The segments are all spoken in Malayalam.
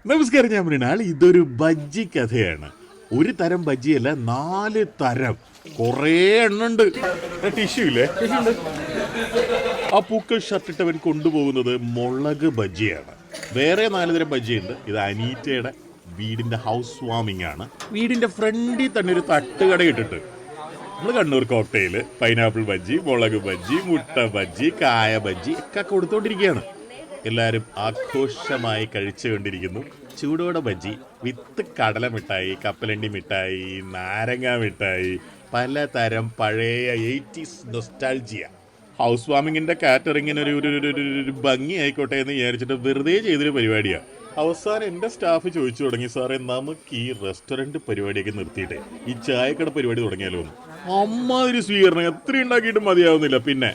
നമസ്കാരം, ഞാൻ മൃണാൾ. ഇതൊരു ബജ്ജി കഥയാണ്. ഒരു തരം ബജ്ജിയല്ല, 4 തരം, കുറേ എണ്ണുണ്ട്. ടിഷ്യൂ ഇല്ലേ? ആ പൂക്കൾ ഷർട്ടിട്ടവൻ കൊണ്ടുപോകുന്നത് മുളക് ബജ്ജിയാണ്. വേറെ 4 തരം ബജ്ജിയുണ്ട്. ഇത് അനീറ്റയുടെ വീടിന്റെ ഹൗസ് വാമിംഗ് ആണ്. വീടിന്റെ ഫ്രണ്ടിൽ തന്നെ ഒരു തട്ടുകട ഇട്ടിട്ട് നമ്മൾ കണ്ണൂർ കോക്ടെയിൽ, പൈനാപ്പിൾ ബജ്ജി, മുളക് ബജ്ജി, മുട്ട ബജ്ജി, കായ ബജ്ജി ഒക്കെ കൊടുത്തോണ്ടിരിക്കുകയാണ്. എല്ലാവരും ആഘോഷമായി കഴിച്ചുകൊണ്ടിരിക്കുന്നു. ചൂടോടെ ബജ്ജി വിത്ത് കടല മിഠായി, കപ്പലണ്ടി മിഠായി, നാരങ്ങ മിഠായി, പലതരം പഴയ 80s നൊസ്റ്റാൾജിയ. ഹൗസ് വാമിങ്ങിന്റെ കാറ്ററിങ്ങിന് ഒരു ഭംഗി ആയിക്കോട്ടെ എന്ന് വിചാരിച്ചിട്ട് വെറുതെ ചെയ്തൊരു പരിപാടിയാണ്. അവസാനം എൻ്റെ സ്റ്റാഫ് ചോദിച്ചു തുടങ്ങി, സാറേ നമുക്ക് ഈ റെസ്റ്റോറൻറ്റ് പരിപാടിയൊക്കെ നിർത്തിയിട്ടേ ഈ ചായക്കട പരിപാടി തുടങ്ങിയാലോ എന്ന്. അമ്മാതിരി സ്വീകരണം എത്ര ഉണ്ടാക്കിയിട്ടും മതിയാവുന്നില്ല. പിന്നെ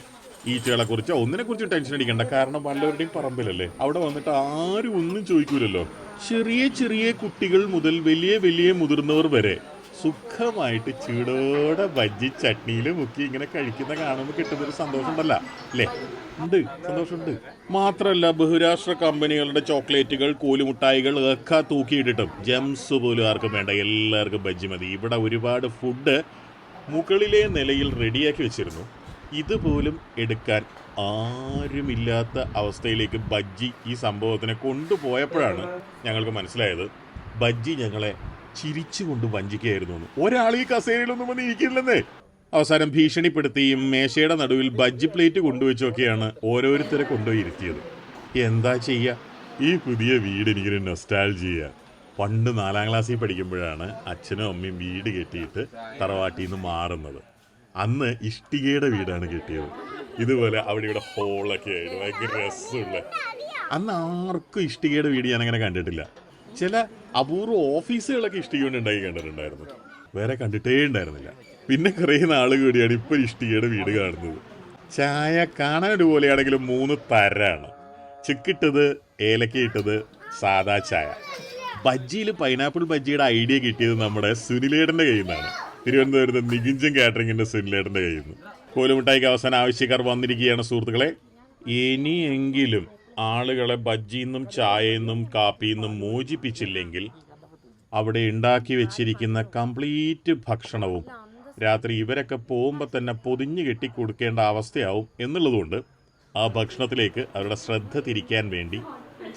ഈച്ചകളെ കുറിച്ചോ ഒന്നിനെ കുറിച്ച് ടെൻഷൻ അടിക്കണ്ട, കാരണം വല്ലവരുടെയും പറമ്പിലല്ലേ. അവിടെ വന്നിട്ട് ആരും ഒന്നും ചോദിക്കൂലല്ലോ. ചെറിയ ചെറിയ കുട്ടികൾ മുതൽ വലിയ വലിയ മുതിർന്നവർ വരെ സുഖമായിട്ട് ചൂടോടെ ബജ്ജി ചട്നിയിൽ മുക്കി ഇങ്ങനെ കഴിക്കുന്ന കാണുമ്പോൾ കിട്ടുന്നൊരു സന്തോഷം ഉണ്ടല്ല അല്ലേ? ഉണ്ട്, സന്തോഷമുണ്ട്. മാത്രമല്ല, ബഹുരാഷ്ട്ര കമ്പനികളുടെ ചോക്ലേറ്റുകൾ, കോലുമുട്ടായികൾ ഒക്കെ തൂക്കിയിട്ടിട്ടും ജംസ് പോലും ആർക്കും വേണ്ട, എല്ലാവർക്കും ബജ്ജി മതി. ഇവിടെ ഒരുപാട് ഫുഡ് മുകളിലെ നിലയിൽ റെഡിയാക്കി വെച്ചിരുന്നു. ഇതുപോലും എടുക്കാൻ ആരുമില്ലാത്ത അവസ്ഥയിലേക്ക് ബജ്ജി ഈ സംഭവത്തിനെ കൊണ്ടുപോയപ്പോഴാണ് ഞങ്ങൾക്ക് മനസ്സിലായത് ബജ്ജി ഞങ്ങളെ ചിരിച്ചുകൊണ്ട് വഞ്ചിക്കുകയായിരുന്നു. ഒരാൾ ഈ കസേരയിലൊന്നും വന്ന് ഇരിക്കില്ലെന്നേ. അവസാനം ഭീഷണിപ്പെടുത്തിയും മേശയുടെ നടുവിൽ ബജ്ജി പ്ലേറ്റ് കൊണ്ടുവച്ചൊക്കെയാണ് ഓരോരുത്തരെ കൊണ്ടുപോയി ഇരുത്തിയത്. എന്താ ചെയ്യുക, ഈ പുതിയ വീട് എനിക്കൊരു നൊസ്റ്റാൾജിയ. പണ്ട് 4ാം ക്ലാസ്സിൽ പഠിക്കുമ്പോഴാണ് അച്ഛനും അമ്മയും വീട് കെട്ടിയിട്ട് തറവാട്ടിൽ നിന്ന് മാറുന്നത്. അന്ന് ഇഷ്ടികയുടെ വീടാണ് കിട്ടിയത്. ഇതുപോലെ അവിടെ ഇവിടെ ഹോളൊക്കെ ആയിരുന്നു, ഭയങ്കര രസമുള്ള. അന്ന് ആർക്കും ഇഷ്ടികയുടെ വീട് ഞാനങ്ങനെ കണ്ടിട്ടില്ല. ചില അപൂർവ ഓഫീസുകളൊക്കെ ഇഷ്ടിക കൊണ്ട് ഉണ്ടാക്കി കണ്ടിട്ടുണ്ടായിരുന്നു, വേറെ കണ്ടിട്ടേ ഉണ്ടായിരുന്നില്ല. പിന്നെ കുറേ നാൾ കൂടിയാണ് ഇപ്പോൾ ഇഷ്ടികയുടെ വീട് കാണുന്നത്. ചായ കാണാൻ ഒരുപോലെയാണെങ്കിലും 3 തരാണ്. ചിക്കിട്ടത്, ഏലക്കയിട്ടത്, സാദാ ചായ. ബജ്ജിയിൽ പൈനാപ്പിൾ ബജ്ജിയുടെ ഐഡിയ കിട്ടിയത് നമ്മുടെ സുനിലേടൻ്റെ കയ്യിൽ നിന്നാണ്. തിരുവനന്തപുരത്ത് നികുഞ്ചൻ കാറ്ററിങ്ങിന്റെ സുനിലേടൻ്റെ കയ്യിൽ നിന്ന്. കോലുമിഠായിക്ക് അവസാനം ആവശ്യക്കാർ വന്നിരിക്കുകയാണ് സുഹൃത്തുക്കളെ. ഇനിയെങ്കിലും ആളുകളെ ബജ്ജിന്നും ചായയെന്നും കാപ്പിന്നും മോചിപ്പിച്ചില്ലെങ്കിൽ അവിടെ ഉണ്ടാക്കി വെച്ചിരിക്കുന്ന കംപ്ലീറ്റ് ഭക്ഷണവും രാത്രി ഇവരൊക്കെ പോകുമ്പോൾ തന്നെ പൊതിഞ്ഞു കെട്ടി കൊടുക്കേണ്ട അവസ്ഥയാവും എന്നുള്ളതുകൊണ്ട് ആ ഭക്ഷണത്തിലേക്ക് അവരുടെ ശ്രദ്ധ തിരിക്കാൻ വേണ്ടി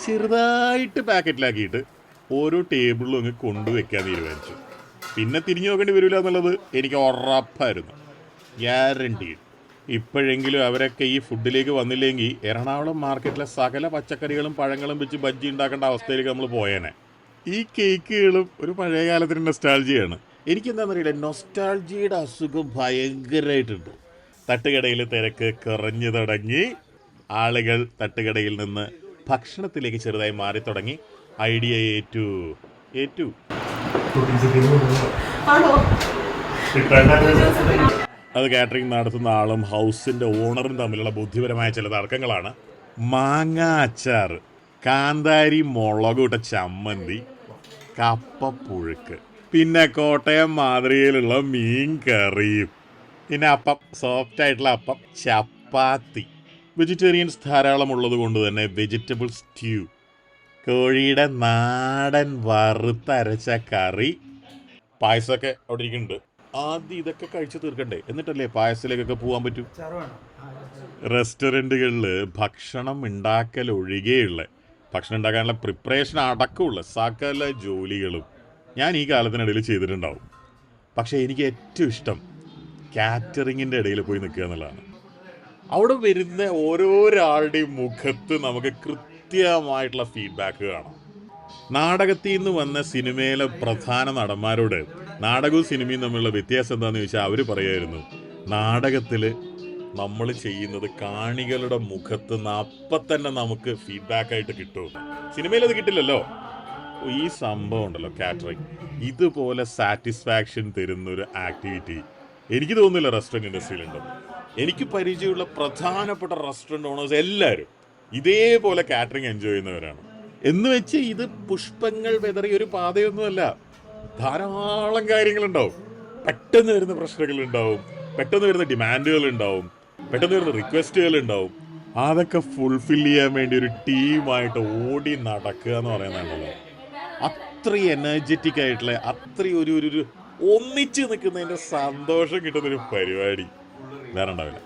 ചെറുതായിട്ട് പാക്കറ്റിലാക്കിയിട്ട് ഓരോ ടേബിളിലും അങ്ങ് കൊണ്ടുവയ്ക്കാൻ തീരുമാനിച്ചു. പിന്നെ തിരിഞ്ഞു നോക്കേണ്ടി വരില്ല എന്നുള്ളത് എനിക്ക് ഉറപ്പായിരുന്നു, ഗ്യാരണ്ടീഡ്. ഇപ്പോഴെങ്കിലും അവരൊക്കെ ഈ ഫുഡിലേക്ക് വന്നില്ലെങ്കിൽ എറണാകുളം മാർക്കറ്റിലെ സകല പച്ചക്കറികളും പഴങ്ങളും വെച്ച് ബജ്ജി ഉണ്ടാക്കേണ്ട അവസ്ഥയിലേക്ക് നമ്മൾ പോയേനെ. ഈ കേക്കുകളും ഒരു പഴയ കാലത്തിന് നൊസ്റ്റാൾജിയാണ്. എനിക്കെന്താണെന്നറിയില്ല, നൊസ്റ്റാൾജിയുടെ അസുഖം ഭയങ്കരമായിട്ടുണ്ട്. തട്ടുകടയിൽ തിരക്ക് കുറഞ്ഞു തുടങ്ങി. ആളുകൾ തട്ടുകടയിൽ നിന്ന് ഭക്ഷണത്തിലേക്ക് ചെറുതായി മാറി തുടങ്ങി. ഐഡിയ ഏറ്റു. അത് കാറ്ററിംഗ് നടത്തുന്ന ആളും ഹൗസിന്റെ ഓണറും തമ്മിലുള്ള ബുദ്ധിപരമായ ചില തർക്കങ്ങളാണ്. മാങ്ങ അച്ചാർ, കാന്താരി മുളകൂട്ട ചമ്മന്തി, കപ്പപ്പുഴുക്ക്, പിന്നെ കോട്ടയം മാതൃകയിലുള്ള മീൻ കറിയും, പിന്നെ അപ്പം, സോഫ്റ്റ് ആയിട്ടുള്ള അപ്പം, ചപ്പാത്തി. വെജിറ്റേറിയൻസ് ധാരാളം ഉള്ളത് കൊണ്ട് തന്നെ വെജിറ്റബിൾ സ്റ്റ്യൂ, കോഴിയുടെ നാടൻ വറുത്തരച്ച കറി, പായസമൊക്കെ അവിടെ ഇരിക്കുന്നുണ്ട്. ആദ്യം ഇതൊക്കെ കഴിച്ചു തീർക്കണ്ടേ, എന്നിട്ടല്ലേ പായസത്തിലേക്കൊക്കെ പോകാൻ പറ്റൂ. റെസ്റ്റോറൻറ്റുകളിൽ ഭക്ഷണം ഉണ്ടാക്കൽ ഒഴികെയുള്ള, ഭക്ഷണം ഉണ്ടാക്കാനുള്ള പ്രിപ്പറേഷൻ അടക്കമുള്ള സകല ജോലികളും ഞാൻ ഈ കാലത്തിനിടയിൽ ചെയ്തിട്ടുണ്ടാവും. പക്ഷേ എനിക്ക് ഏറ്റവും ഇഷ്ടം കാറ്ററിങ്ങിൻ്റെ ഇടയിൽ പോയി നിൽക്കുക എന്നുള്ളതാണ്. അവിടെ വരുന്ന ഓരോരാളുടെയും മുഖത്ത് നമുക്ക് കൃത്യമായിട്ടുള്ള ഫീഡ്ബാക്ക് കാണാം. നാടകത്തിൽ നിന്ന് വന്ന സിനിമയിലെ പ്രധാന നടന്മാരോട് നാടകവും സിനിമയും തമ്മിലുള്ള വ്യത്യാസം എന്താണെന്ന് ചോദിച്ചാൽ അവർ പറയുമായിരുന്നു, നാടകത്തിൽ നമ്മൾ ചെയ്യുന്നത് കാണികളുടെ മുഖത്ത് നിന്ന് അപ്പം തന്നെ നമുക്ക് ഫീഡ്ബാക്കായിട്ട് കിട്ടും, സിനിമയിൽ അത് കിട്ടില്ലല്ലോ. ഈ സംഭവം ഉണ്ടല്ലോ കാറ്ററിംഗ്, ഇതുപോലെ സാറ്റിസ്ഫാക്ഷൻ തരുന്നൊരു ആക്ടിവിറ്റി എനിക്ക് തോന്നുന്നില്ല റെസ്റ്റോറൻറ്റ് ഇൻഡസ്ട്രിയിലുണ്ടെന്ന്. എനിക്ക് പരിചയമുള്ള പ്രധാനപ്പെട്ട റെസ്റ്റോറൻറ്റ് ഓണേഴ്സ് എല്ലാവരും ഇതേപോലെ കാറ്ററിംഗ് എൻജോയ് ചെയ്യുന്നവരാണ്. എന്ന് വെച്ച് ഇത് പുഷ്പങ്ങൾ വെതറിയ ഒരു പാതയൊന്നുമല്ല. ധാരാളം കാര്യങ്ങളുണ്ടാവും. പെട്ടെന്ന് വരുന്ന പ്രശ്നങ്ങളുണ്ടാവും, പെട്ടെന്ന് വരുന്ന ഡിമാൻഡുകൾ ഉണ്ടാവും, പെട്ടെന്ന് വരുന്ന റിക്വസ്റ്റുകൾ ഉണ്ടാവും. അതൊക്കെ ഫുൾഫിൽ ചെയ്യാൻ വേണ്ടി ഒരു ടീമായിട്ട് ഓടി നടക്കുക എന്ന് പറയുന്നതാണല്ലോ അത്രയും എനർജറ്റിക് ആയിട്ടുള്ള അത്രയും ഒരു ഒന്നിച്ച് നിൽക്കുന്നതിൻ്റെ സന്തോഷം കിട്ടുന്നൊരു പരിപാടി വേറെ ഉണ്ടാവില്ല.